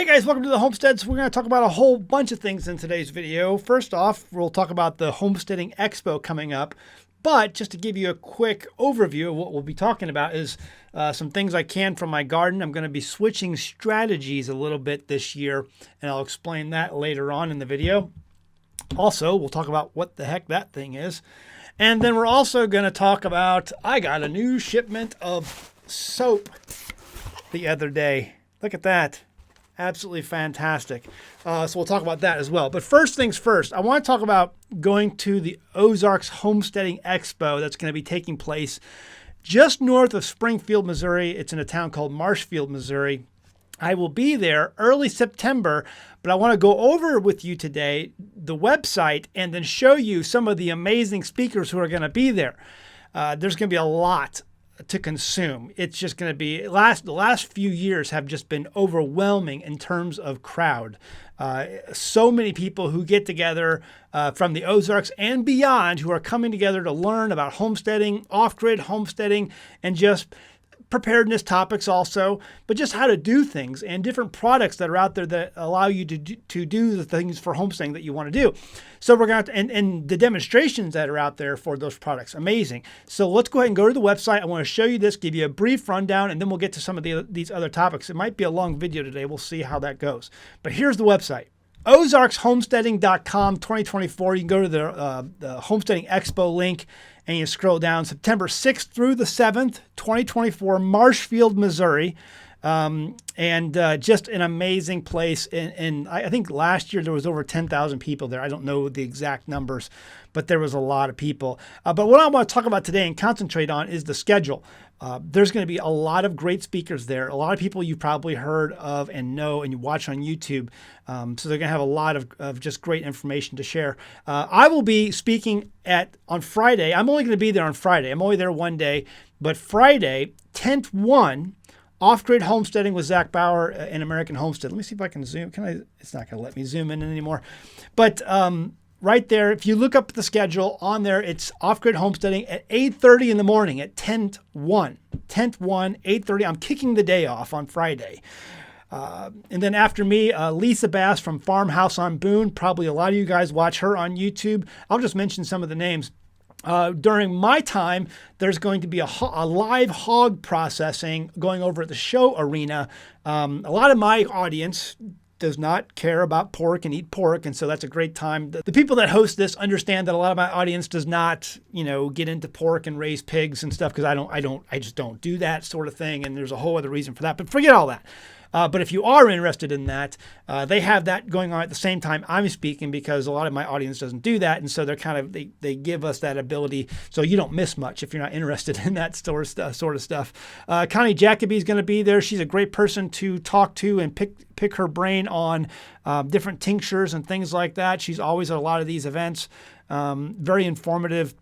Hey guys, welcome to the Homestead. So we're going to talk about a whole bunch of things in today's video. First off, we'll talk about the Homesteading Expo coming up. But just to give you a quick overview of what we'll be talking about is some things I can from my garden. I'm going to be switching strategies a little bit this year, and I'll explain that later on in the video. Also, we'll talk about what the heck that thing is. And then we're also going to talk about, I got a new shipment of soap the other day. Look at that. Absolutely fantastic. So we'll talk about that as well. But first things first, I want to talk about going to the Ozarks Homesteading Expo that's going to be taking place just north of Springfield, Missouri. It's in a town called Marshfield, Missouri. I will be there early September, but I want to go over with you today the website and then show you some of the amazing speakers who are going to be there. There's going to be a lot to consume. It's just going to be the last few years have just been overwhelming in terms of crowd. So many people who get together from the Ozarks and beyond who are coming together to learn about homesteading, off-grid homesteading, and just preparedness topics also, but just how to do things and different products that are out there that allow you to do the things for homesteading that you want to do. So we're going to, and the demonstrations that are out there for those products, amazing. So let's go ahead and go to the website. I want to show you this, give you a brief rundown, and then we'll get to some of these other topics. It might be a long video today. We'll see how that goes. But here's the website. OzarksHomesteading.com 2024. You can go to the Homesteading Expo link and you scroll down. September 6th through the 7th, 2024, Marshfield, Missouri. Just an amazing place. And I think last year there was over 10,000 people there. I don't know the exact numbers, but there was a lot of people. But what I want to talk about today and concentrate on is the schedule. There's going to be a lot of great speakers there. A lot of people you've probably heard of and know and you watch on YouTube. So they're going to have a lot of just great information to share. I will be speaking on Friday. I'm only going to be there on Friday. I'm only there one day. But Friday, 10th Off-Grid Homesteading with Zach Bauer and American Homestead. Let me see if I can zoom. It's not going to let me zoom in anymore. But right there, if you look up the schedule on there, it's Off-Grid Homesteading at 8:30 in the morning at 10/1. 10/1, 8:30. I'm kicking the day off on Friday. And then after me, Lisa Bass from Farmhouse on Boone. Probably a lot of you guys watch her on YouTube. I'll just mention some of the names. During my time, there's going to be a live hog processing going over at the show arena. A lot of my audience does not care about pork and eat pork, and so that's a great time. The people that host this understand that a lot of my audience does not, get into pork and raise pigs and stuff because I just don't do that sort of thing, and there's a whole other reason for that. But forget all that. But if you are interested in that, they have that going on at the same time I'm speaking because a lot of my audience doesn't do that. And so they give us that ability so you don't miss much if you're not interested in that sort of stuff. Connie Jacoby is going to be there. She's a great person to talk to and pick her brain on different tinctures and things like that. She's always at a lot of these events. Very informative.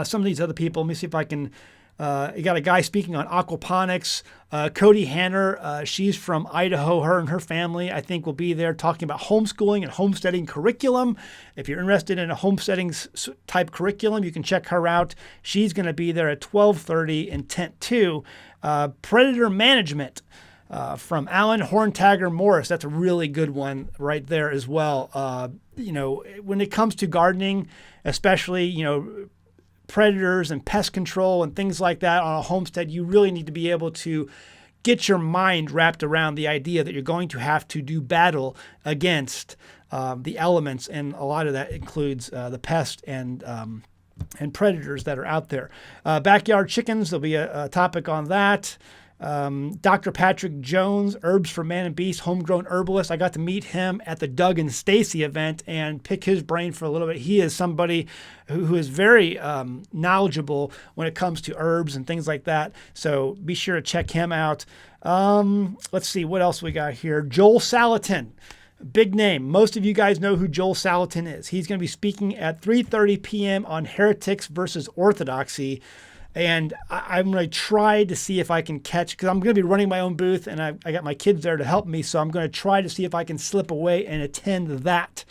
Some of these other people, let me see if I can... You got a guy speaking on aquaponics, Cody Hanner. She's from Idaho. Her and her family, I think, will be there talking about homeschooling and homesteading curriculum. If you're interested in a homesteading type curriculum, you can check her out. She's going to be there at 12:30 in tent 2. Predator management from Alan Horntagger Morris. That's a really good one right there as well. When it comes to gardening, especially, predators and pest control and things like that on a homestead, you really need to be able to get your mind wrapped around the idea that you're going to have to do battle against the elements, and a lot of that includes the pest and predators that are out there. Backyard chickens, there'll be a topic on that. Dr. Patrick Jones, Herbs for Man and Beast, homegrown herbalist. I got to meet him at the Doug and Stacy event and pick his brain for a little bit. He is somebody who is very knowledgeable when it comes to herbs and things like that. So be sure to check him out. Let's see what else we got here. Joel Salatin. Big name. Most of you guys know who Joel Salatin is. He's going to be speaking at 3:30 p.m. on heretics versus orthodoxy. And I'm going to try to see if I can catch, because I'm going to be running my own booth and I got my kids there to help me. So I'm going to try to see if I can slip away and attend that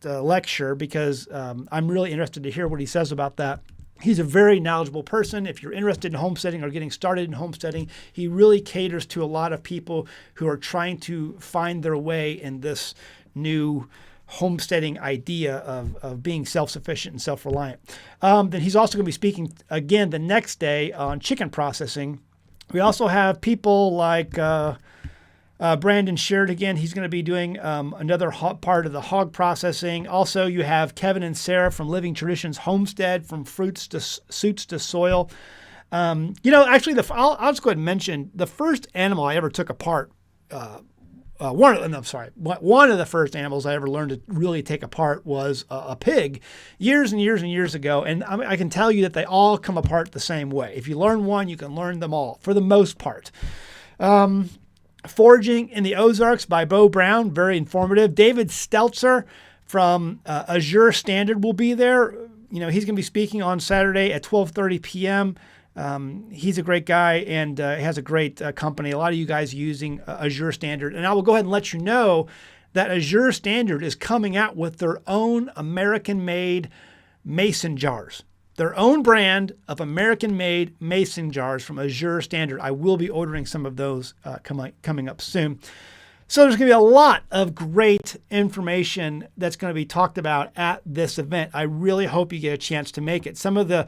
lecture because I'm really interested to hear what he says about that. He's a very knowledgeable person. If you're interested in homesteading or getting started in homesteading, he really caters to a lot of people who are trying to find their way in this new homesteading idea of being self-sufficient and self-reliant. Then he's also going to be speaking again the next day on chicken processing. We also have people like Brandon Sheard again. He's going to be doing another part of the hog processing. Also, you have Kevin and Sarah from Living Traditions Homestead, from fruits to suits to soil. Actually, I'll just go ahead and mention the first animal I ever took apart. One of the first animals I ever learned to really take apart was a pig years and years and years ago. And I can tell you that they all come apart the same way. If you learn one, you can learn them all for the most part. Foraging in the Ozarks by Bo Brown, very informative. David Stelzer from Azure Standard will be there. He's going to be speaking on Saturday at 12:30 p.m. He's a great guy and has a great company. A lot of you guys using Azure Standard. And I will go ahead and let you know that Azure Standard is coming out with their own American-made mason jars. Their own brand of American-made mason jars from Azure Standard. I will be ordering some of those coming up soon. So there's going to be a lot of great information that's going to be talked about at this event. I really hope you get a chance to make it. Some of the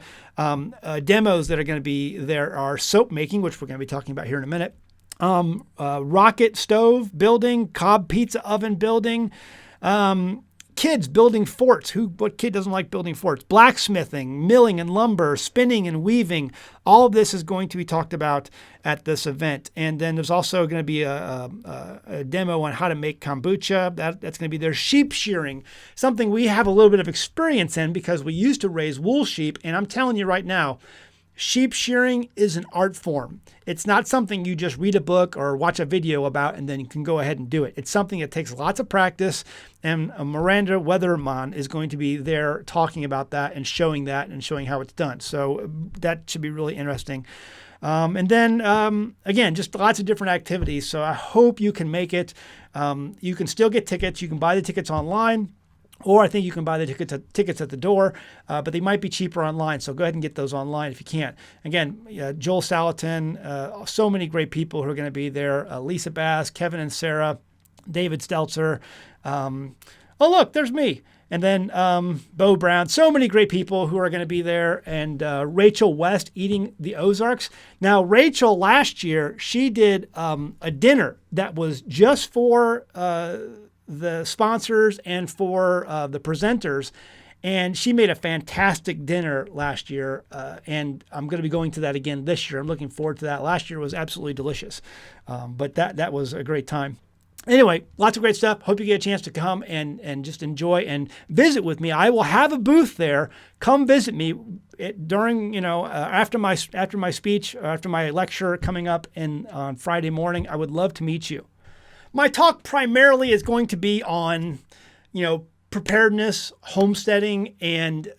demos that are going to be there are soap making, which we're going to be talking about here in a minute, rocket stove building, cob pizza oven building, kids building forts. What kid doesn't like building forts? Blacksmithing, milling and lumber, spinning and weaving. All of this is going to be talked about at this event. And then there's also going to be a demo on how to make kombucha. That's going to be there. Sheep shearing, something we have a little bit of experience in because we used to raise wool sheep. And I'm telling you right now, sheep shearing is an art form. It's not something you just read a book or watch a video about and then you can go ahead and do it. It's something that takes lots of practice, and Miranda Weatherman is going to be there talking about that and showing how it's done. So that should be really interesting. And then, again, just lots of different activities. So I hope you can make it. You can still get tickets. You can buy the tickets online. Or I think you can buy the tickets at the door, but they might be cheaper online. So go ahead and get those online if you can. Again, Joel Salatin, so many great people who are going to be there. Lisa Bass, Kevin and Sarah, David Stelzer. Look, there's me. And then Bo Brown. So many great people who are going to be there. And Rachel West eating the Ozarks. Now, Rachel last year, she did a dinner that was just for the sponsors and for the presenters. And she made a fantastic dinner last year. And I'm going to be going to that again this year. I'm looking forward to that. Last year was absolutely delicious. But that was a great time. Anyway, lots of great stuff. Hope you get a chance to come and just enjoy and visit with me. I will have a booth there. Come visit me during, after my speech, or after my lecture coming up on Friday morning. I would love to meet you. My talk primarily is going to be on, preparedness, homesteading, and,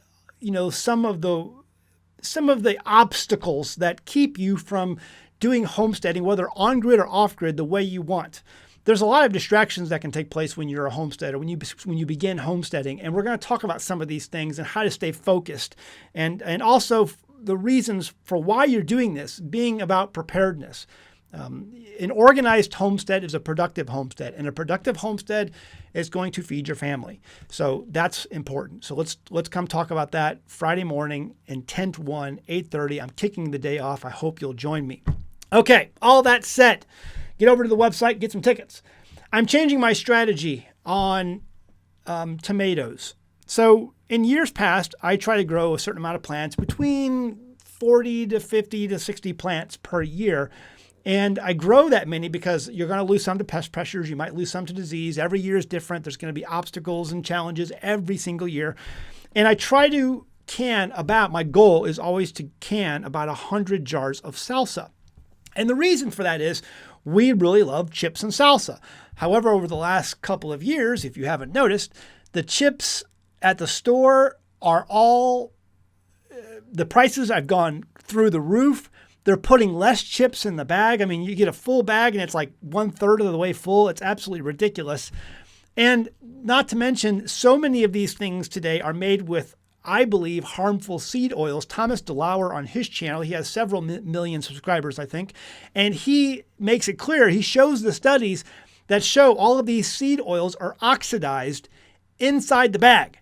some of the obstacles that keep you from doing homesteading, whether on-grid or off-grid, the way you want. There's a lot of distractions that can take place when you're a homesteader, when you begin homesteading. And we're going to talk about some of these things and how to stay focused and also the reasons for why you're doing this, being about preparedness. An organized homestead is a productive homestead, and a productive homestead is going to feed your family. So that's important. So let's come talk about that Friday morning in 10 to 1, 8:30. I'm kicking the day off. I hope you'll join me. Okay, all that said, get over to the website, get some tickets. I'm changing my strategy on tomatoes. So in years past, I try to grow a certain amount of plants, between 40 to 50 to 60 plants per year. And I grow that many because you're going to lose some to pest pressures. You might lose some to disease. Every year is different. There's going to be obstacles and challenges every single year. And I try to my goal is always to can about 100 jars of salsa. And the reason for that is we really love chips and salsa. However, over the last couple of years, if you haven't noticed, the chips at the store are the prices have gone through the roof. They're putting less chips in the bag. I mean, you get a full bag and it's like 1/3 of the way full. It's absolutely ridiculous. And not to mention, so many of these things today are made with I believe, harmful seed oils. Thomas DeLauer on his channel, he has several million subscribers, I think, and he makes it clear. He shows the studies that show all of these seed oils are oxidized inside the bag.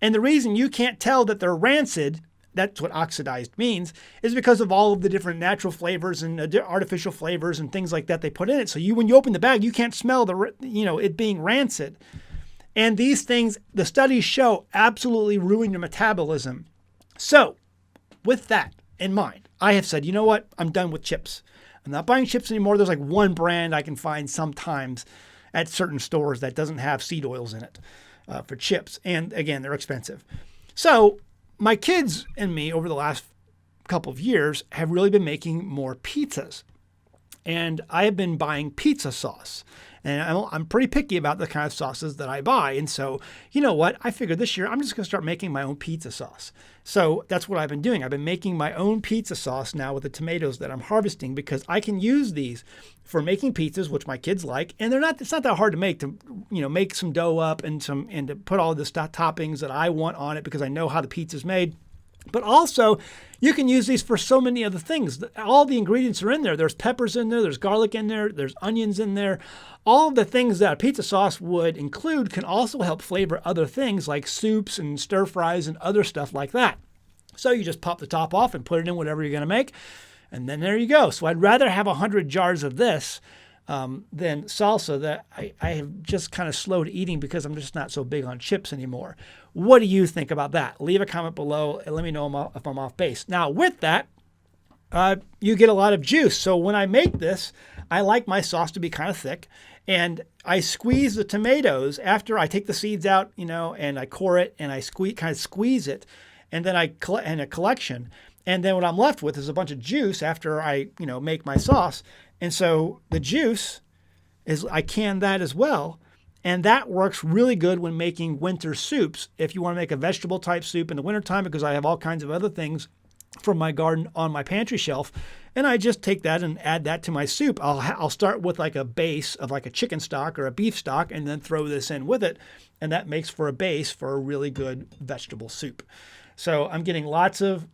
And the reason you can't tell that they're rancid, that's what oxidized means, is because of all of the different natural flavors and artificial flavors and things like that they put in it. So when you open the bag, you can't smell it being rancid. And these things, the studies show, absolutely ruin your metabolism. So with that in mind, I have said, you know what? I'm done with chips. I'm not buying chips anymore. There's like one brand I can find sometimes at certain stores that doesn't have seed oils in it for chips. And again, they're expensive. So my kids and me over the last couple of years have really been making more pizzas. And I have been buying pizza sauce. And I'm pretty picky about the kind of sauces that I buy. And so, you know what? I figured this year I'm just going to start making my own pizza sauce. So that's what I've been doing. I've been making my own pizza sauce now with the tomatoes that I'm harvesting, because I can use these for making pizzas, which my kids like. And it's not that hard to make, make some dough up and to put all the toppings that I want on it, because I know how the pizza's made. But also, you can use these for so many other things. All the ingredients are in there. There's peppers in there. There's garlic in there. There's onions in there. All of the things that a pizza sauce would include can also help flavor other things like soups and stir fries and other stuff like that. So you just pop the top off and put it in whatever you're going to make. And then there you go. So I'd rather have 100 jars of this than salsa that I have just kind of slowed eating, because I'm just not so big on chips anymore. What do you think about that? Leave a comment below and let me know if I'm off base. Now, with that, you get a lot of juice. So when I make this, I like my sauce to be kind of thick. And I squeeze the tomatoes after I take the seeds out, and I core it and I kind of squeeze it. And then I collect in a collection. And then what I'm left with is a bunch of juice after I, make my sauce. And so the juice I can that as well. And that works really good when making winter soups. If you want to make a vegetable type soup in the wintertime, because I have all kinds of other things from my garden on my pantry shelf, and I just take that and add that to my soup. I'll start with like a base of like a chicken stock or a beef stock, and then throw this in with it. And that makes for a base for a really good vegetable soup. So I'm getting lots of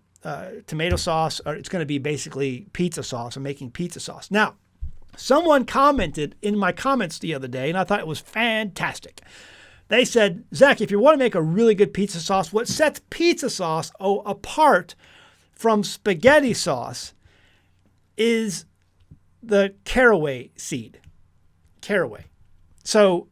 tomato sauce, or it's going to be basically pizza sauce. I'm making pizza sauce. Now, someone commented in my comments the other day, and I thought it was fantastic. They said, Zach, if you want to make a really good pizza sauce, what sets pizza sauce apart from spaghetti sauce is the caraway seed. Caraway. So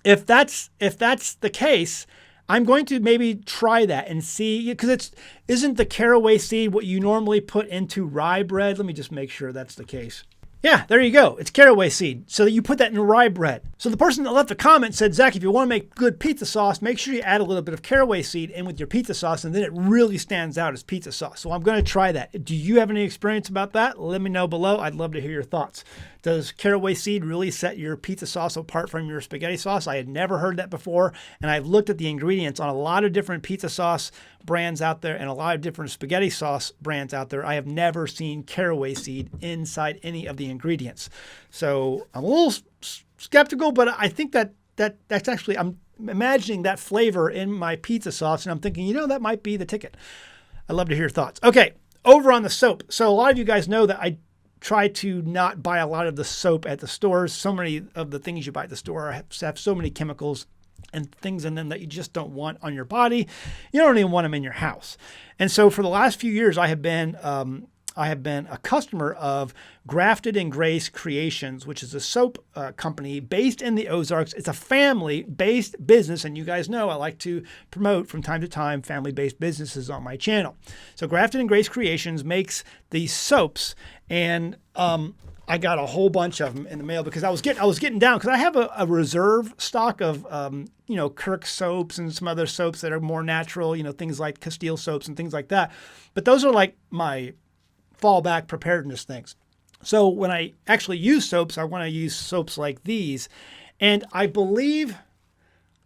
if that's the case, I'm going to maybe try that and see, because isn't the caraway seed what you normally put into rye bread? Let me just make sure that's the case. Yeah, there you go. It's caraway seed. So that you put that in rye bread. So the person that left the comment said, Zach, if you want to make good pizza sauce, make sure you add a little bit of caraway seed in with your pizza sauce, and then it really stands out as pizza sauce. So I'm going to try that. Do you have any experience about that? Let me know below. I'd love to hear your thoughts. Does caraway seed really set your pizza sauce apart from your spaghetti sauce? I had never heard that before, and I've looked at the ingredients on a lot of different pizza sauce brands out there and a lot of different spaghetti sauce brands out there. I have never seen caraway seed inside any of the ingredients. So I'm a little skeptical, but I think that's actually, I'm imagining that flavor in my pizza sauce, and I'm thinking, that might be the ticket. I'd love to hear your thoughts. Okay, over on the soap. So a lot of you guys know that I try to not buy a lot of the soap at the stores. So many of the things you buy at the store have so many chemicals and things in them that you just don't want on your body. You don't even want them in your house. And so for the last few years, I have been a customer of Grafted and Grace Creations, which is a soap company based in the Ozarks. It's a family-based business, and you guys know I like to promote from time to time family-based businesses on my channel. So Grafted and Grace Creations makes these soaps, and I got a whole bunch of them in the mail because I was getting down, because I have a reserve stock of Kirk soaps and some other soaps that are more natural, things like Castile soaps and things like that. But those are like my fallback preparedness things. So when I actually use soaps, I want to use soaps like these. And I believe,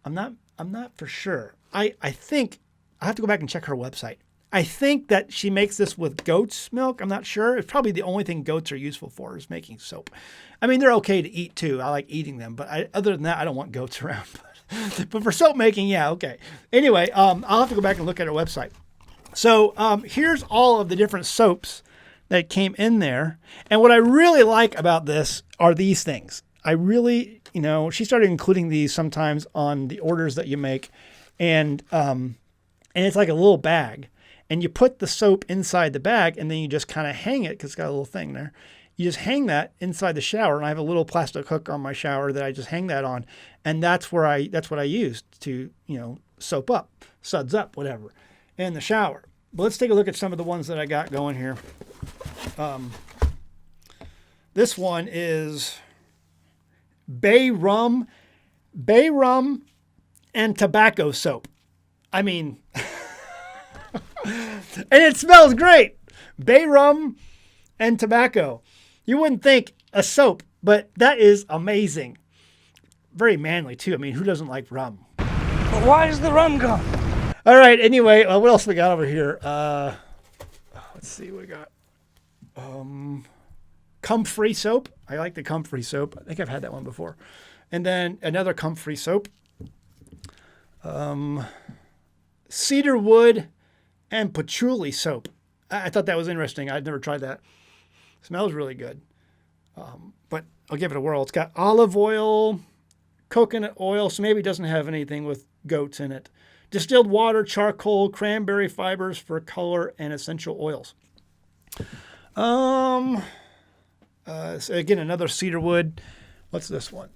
I'm not for sure. I think I have to go back and check her website. I think that she makes this with goat's milk. I'm not sure. It's probably the only thing goats are useful for is making soap. I mean, they're okay to eat too. I like eating them, but other than that, I don't want goats around. But for soap making, yeah, okay. Anyway, I'll have to go back and look at our website. So here's all of the different soaps that came in there. And what I really like about this are these things. I really, she started including these sometimes on the orders that you make. And it's like a little bag. And you put the soap inside the bag, and then you just kind of hang it, because it's got a little thing there. You just hang that inside the shower, and I have a little plastic hook on my shower that I just hang that on, and that's what I use to, soap up, suds up, whatever, in the shower. But let's take a look at some of the ones that I got going here. This one is bay rum and tobacco soap. I mean, and it smells great. Bay rum and tobacco. You wouldn't think a soap, but that is amazing. Very manly too. I mean, who doesn't like rum? But why is the rum gone? All right. Anyway, what else we got over here? Let's see what we got. Comfrey soap. I like the Comfrey soap. I think I've had that one before. And then another Comfrey soap. Cedarwood and patchouli soap. I thought that was interesting. I'd never tried that. Smells really good. But I'll give it a whirl. It's got olive oil, coconut oil, so maybe it doesn't have anything with goats in it. Distilled water, charcoal, cranberry fibers for color, and essential oils. So again, another cedarwood. What's this one?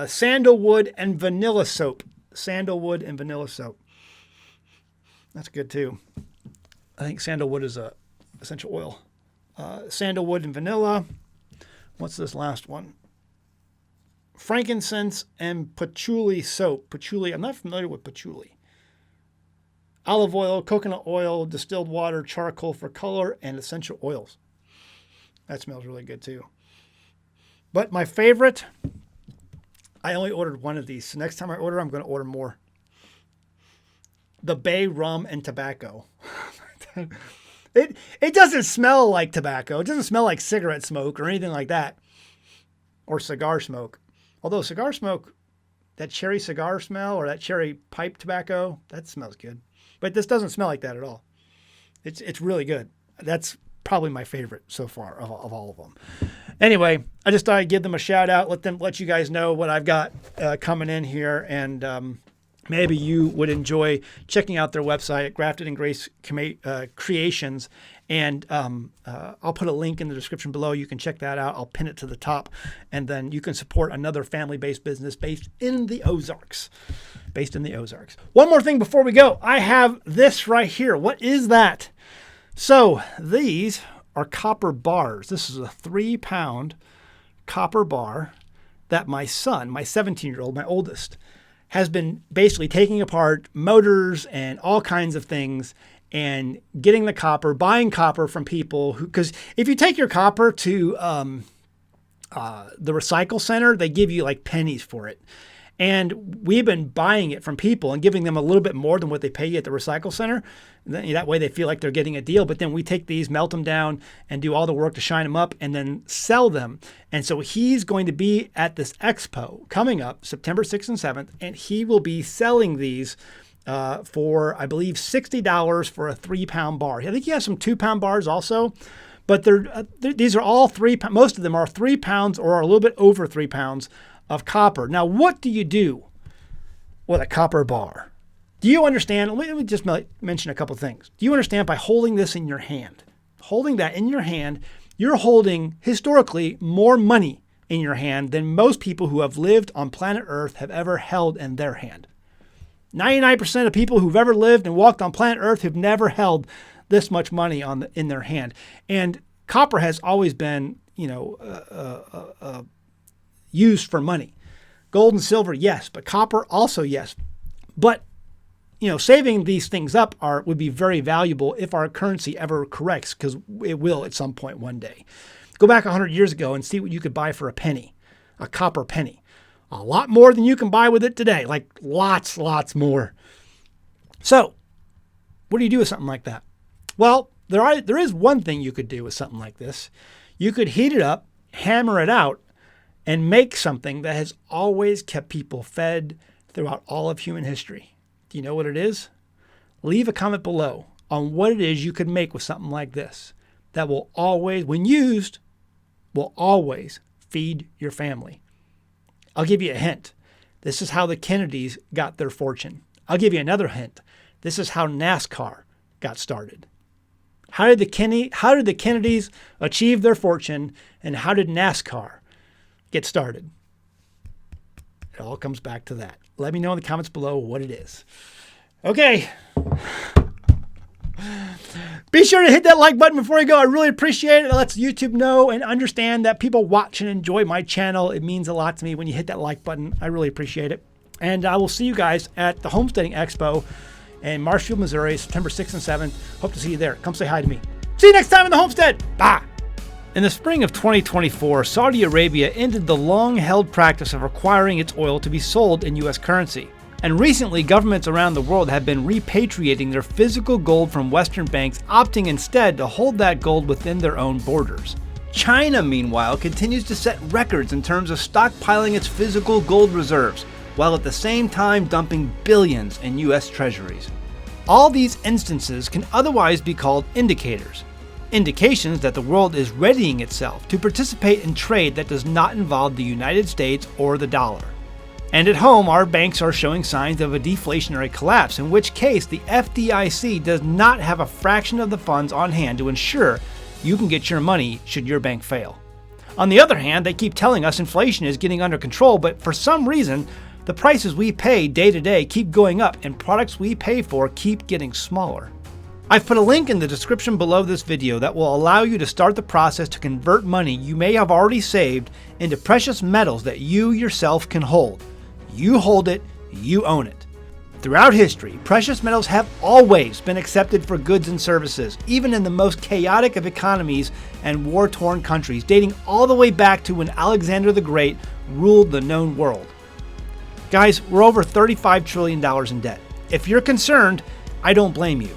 Sandalwood and vanilla soap. Sandalwood and vanilla soap. That's good too. I think sandalwood is a essential oil. Sandalwood and vanilla. What's this last one? Frankincense and patchouli soap. Patchouli, I'm not familiar with patchouli. Olive oil, coconut oil, distilled water, charcoal for color, and essential oils. That smells really good too. But my favorite, I only ordered one of these. So next time I order, I'm going to order more. The bay rum and tobacco. It doesn't smell like tobacco. It doesn't smell like cigarette smoke or anything like that. Or cigar smoke. Although cigar smoke, that cherry cigar smell or that cherry pipe tobacco, that smells good. But this doesn't smell like that at all. It's really good. That's probably my favorite so far of all of them. Anyway, I just thought I'd give them a shout out, let you guys know what I've got coming in here, and maybe you would enjoy checking out their website at Grafted and Grace Creations. And I'll put a link in the description below. You can check that out. I'll pin it to the top. And then you can support another family-based business based in the Ozarks. One more thing before we go. I have this right here. What is that? So these are copper bars. This is a 3-pound copper bar that my son, my 17-year-old, my oldest, has been basically taking apart motors and all kinds of things and getting the copper, buying copper from people who, because if you take your copper to the recycle center, they give you like pennies for it. And we've been buying it from people and giving them a little bit more than what they pay you at the recycle center. That way they feel like they're getting a deal. But then we take these, melt them down, and do all the work to shine them up and then sell them. And so he's going to be at this expo coming up September 6th and 7th, and he will be selling these for, I believe, $60 for a 3-pound bar. I think he has some 2-pound bars also. But these are all 3 pounds. Most of them are 3 pounds or a little bit over 3 pounds of copper. Now, what do you do with a copper bar? Do you understand? Let me just mention a couple of things. Do you understand by holding this in your hand? Holding that in your hand, you're holding historically more money in your hand than most people who have lived on planet Earth have ever held in their hand. 99% of people who've ever lived and walked on planet Earth have never held this much money in their hand. And copper has always been, used for money. Gold and silver, yes, but copper also, yes. But saving these things up would be very valuable if our currency ever corrects, because it will at some point one day. Go back 100 years ago and see what you could buy for a penny, a copper penny. A lot more than you can buy with it today, like lots more. So, what do you do with something like that? Well, there is one thing you could do with something like this. You could heat it up, hammer it out, and make something that has always kept people fed throughout all of human history. Do you know what it is? Leave a comment below on what it is you could make with something like this that will always, when used, will always feed your family. I'll give you a hint. This is how the Kennedys got their fortune. I'll give you another hint. This is how NASCAR got started. How did the Kennedys achieve their fortune, and how did NASCAR get started? It all comes back to that. Let me know in the comments below what it is. Okay. Be sure to hit that like button before you go. I really appreciate it. It lets YouTube know and understand that people watch and enjoy my channel. It means a lot to me when you hit that like button. I really appreciate it. And I will see you guys at the Homesteading Expo in Marshfield, Missouri, September 6th and 7th. Hope to see you there. Come say hi to me. See you next time in the Homestead. Bye. In the spring of 2024, Saudi Arabia ended the long-held practice of requiring its oil to be sold in U.S. currency. And recently, governments around the world have been repatriating their physical gold from Western banks, opting instead to hold that gold within their own borders. China, meanwhile, continues to set records in terms of stockpiling its physical gold reserves, while at the same time dumping billions in U.S. treasuries. All these instances can otherwise be called indicators. Indications that the world is readying itself to participate in trade that does not involve the United States or the dollar. And at home, our banks are showing signs of a deflationary collapse, in which case the FDIC does not have a fraction of the funds on hand to ensure you can get your money should your bank fail. On the other hand, they keep telling us inflation is getting under control, but for some reason, the prices we pay day to day keep going up and products we pay for keep getting smaller. I've put a link in the description below this video that will allow you to start the process to convert money you may have already saved into precious metals that you yourself can hold. You hold it, you own it. Throughout history, precious metals have always been accepted for goods and services, even in the most chaotic of economies and war-torn countries, dating all the way back to when Alexander the Great ruled the known world. Guys, we're over $35 trillion in debt. If you're concerned, I don't blame you.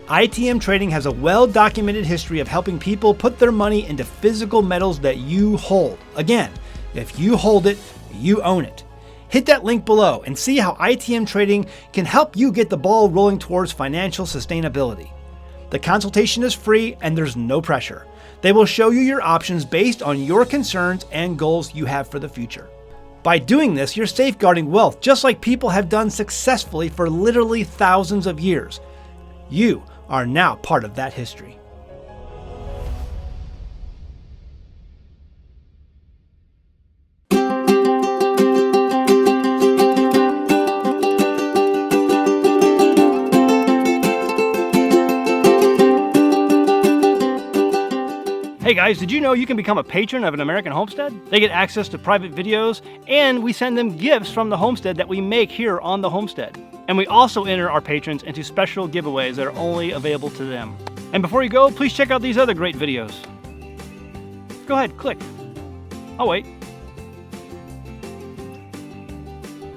ITM Trading has a well-documented history of helping people put their money into physical metals that you hold. Again, if you hold it, you own it. Hit that link below and see how ITM Trading can help you get the ball rolling towards financial sustainability. The consultation is free and there's no pressure. They will show you your options based on your concerns and goals you have for the future. By doing this, you're safeguarding wealth just like people have done successfully for literally thousands of years. You are now part of that history. Hey guys, did you know you can become a patron of an American Homestead? They get access to private videos, and we send them gifts from the homestead that we make here on the homestead. And we also enter our patrons into special giveaways that are only available to them. And before you go, please check out these other great videos. Go ahead, click. Oh wait.